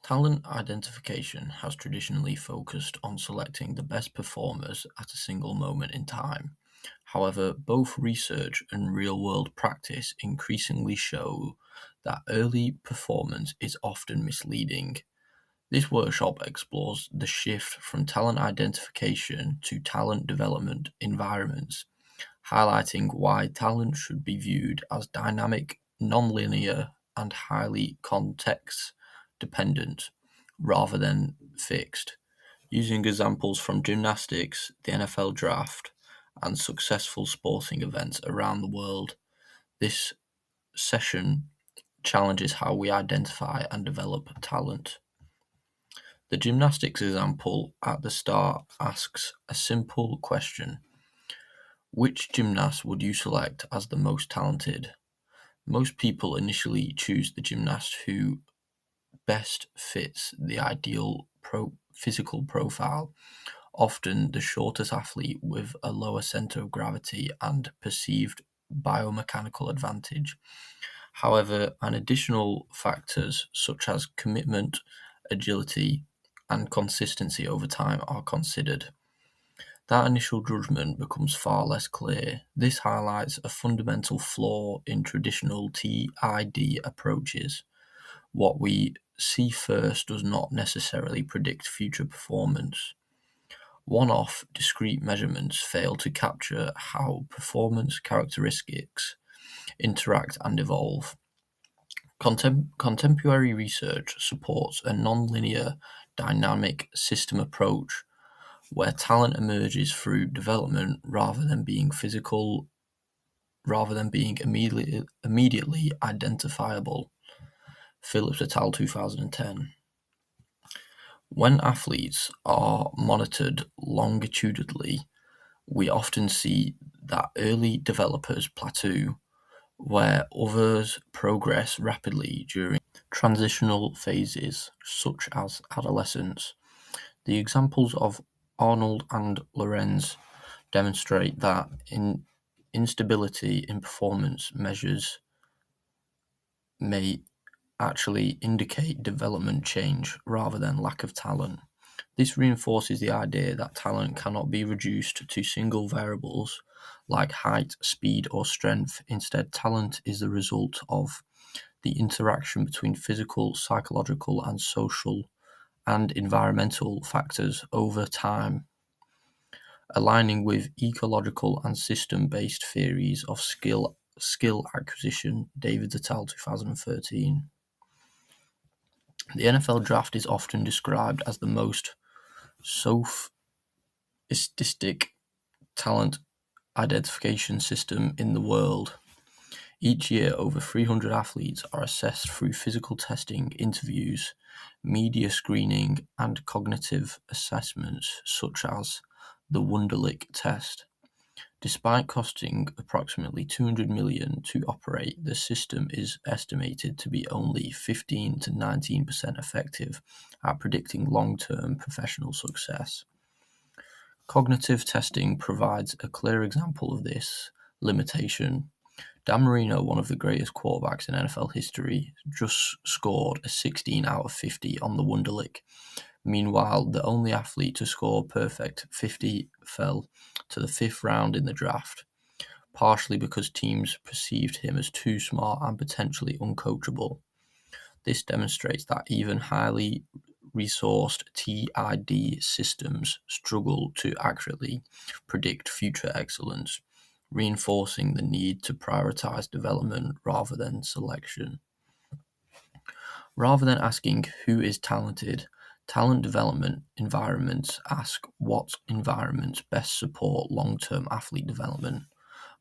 Talent identification has traditionally focused on selecting the best performers at a single moment in time. However, both research and real-world practice increasingly show that early performance is often misleading. This workshop explores the shift from talent identification to talent development environments, highlighting why talent should be viewed as dynamic, nonlinear, and highly context-dependent, rather than fixed. Using examples from gymnastics, the NFL draft, and successful sporting events around the world, this session challenges how we identify and develop talent. The gymnastics example at the start asks a simple question: which gymnast would you select as the most talented? Most people initially choose the gymnast who best fits the ideal physical profile, often the shortest athlete with a lower center of gravity and perceived biomechanical advantage. However, additional factors such as commitment, agility, and consistency over time are considered. That initial judgment becomes far less clear. This highlights a fundamental flaw in traditional TID approaches. What we see first does not necessarily predict future performance. One-off, discrete measurements fail to capture how performance characteristics interact and evolve. Contemporary research supports a nonlinear, dynamic system approach where talent emerges through development rather than being immediately identifiable. Phillips et al. 2010. When athletes are monitored longitudinally, we often see that early developers plateau, where others progress rapidly during transitional phases, such as adolescence. The examples of Arnold and Lorenz demonstrate that instability in performance measures may actually indicate development change rather than lack of talent. This reinforces the idea that talent cannot be reduced to single variables like height, speed, or strength. Instead, talent is the result of the interaction between physical, psychological, and social and environmental factors over time, aligning with ecological and system-based theories of skill acquisition. David et al. 2013. The NFL draft is often described as the most sophisticated talent identification system in the world. Each year, over 300 athletes are assessed through physical testing, interviews, media screening, and cognitive assessments, such as the Wonderlic test. Despite costing approximately $200 million to operate, the system is estimated to be only 15 to 19% effective at predicting long-term professional success. Cognitive testing provides a clear example of this limitation. Dan Marino, one of the greatest quarterbacks in NFL history, just scored a 16 out of 50 on the Wonderlic. Meanwhile, the only athlete to score perfect 50 fell to the 5th round in the draft, partially because teams perceived him as too smart and potentially uncoachable. This demonstrates that even highly resourced TID systems struggle to accurately predict future excellence, reinforcing the need to prioritize development rather than selection. Rather than asking who is talented, talent development environments ask what environments best support long-term athlete development.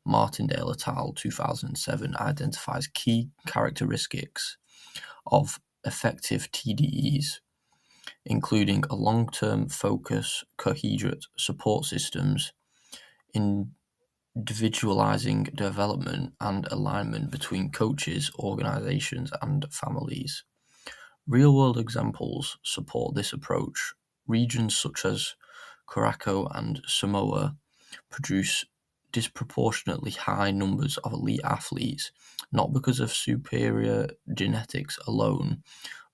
Martindale et al. 2007 identifies key characteristics of effective TDEs, including a long-term focus, coherent support systems, individualizing development, and alignment between coaches, organizations, and families. Real-world examples support this approach. Regions such as Curaçao and Samoa produce disproportionately high numbers of elite athletes, not because of superior genetics alone,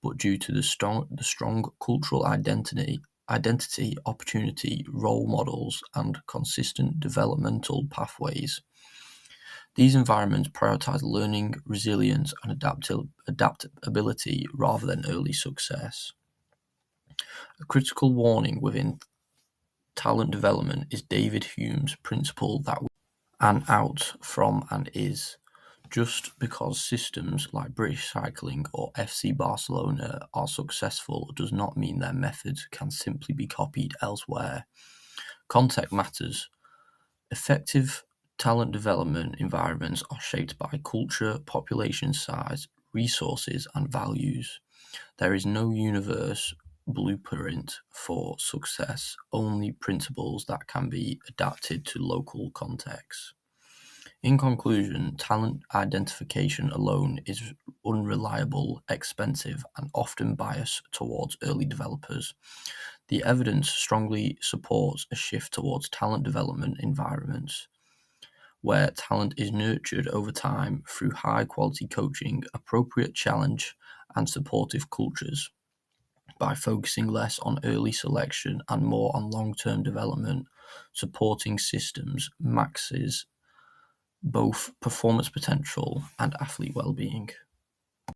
but due to the strong cultural identity, opportunity, role models, and consistent developmental pathways. These environments prioritize learning, resilience, and adaptability rather than early success. A critical warning within talent development is David Hume's principle that an out from an is. Just because systems like British Cycling or FC Barcelona are successful does not mean their methods can simply be copied elsewhere. Context matters. Effective talent development environments are shaped by culture, population size, resources, and values. There is no universe blueprint for success, only principles that can be adapted to local contexts. In conclusion, talent identification alone is unreliable, expensive, and often biased towards early developers. The evidence strongly supports a shift towards talent development environments, where talent is nurtured over time through high-quality coaching, appropriate challenge, and supportive cultures. By focusing less on early selection and more on long-term development, supporting systems maxes both performance potential and athlete well-being.